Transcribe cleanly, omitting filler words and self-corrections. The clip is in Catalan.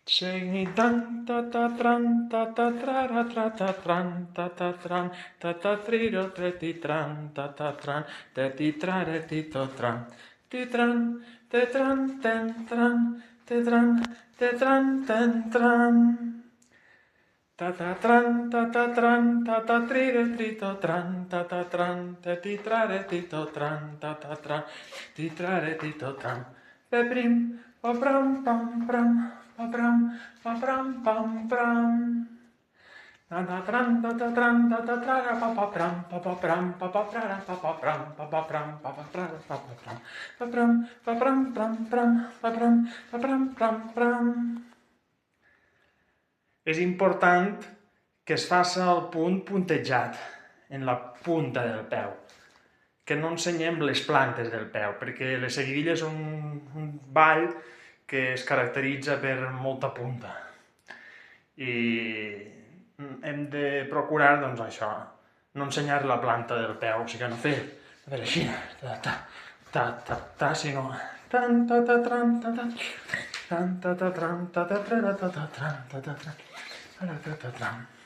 Sei tan ta ta tran ta ta tra ra tra ta tran ta ta triro tre ti tran te ti tra re ti to tran ti tran te tran ten tran te tran ten tran ta ta tran ta ta trire ti to tran te ti tra re ti to tran ti tra re ti to tran pe prim pa pram pam pram pa pram pam pram ta ta tran ta tra ra pa pram pa pram pa pra ra pa pram pa pram pa pra ra pa pram pa pram pram pa pram pram. És important que es faci el punt puntejat en la punta del peu, que no ensenyem les plantes del peu, perquè les seguidilles són un ball que es caracteritza per molta punta. I hem de procurar, doncs, això, no ensenyar la planta del peu, o sigui, no fer així, sinó tan ta ta tran ta ta tan ta ta tran ta ta tra ta ta tran ta ta tran ta ta tran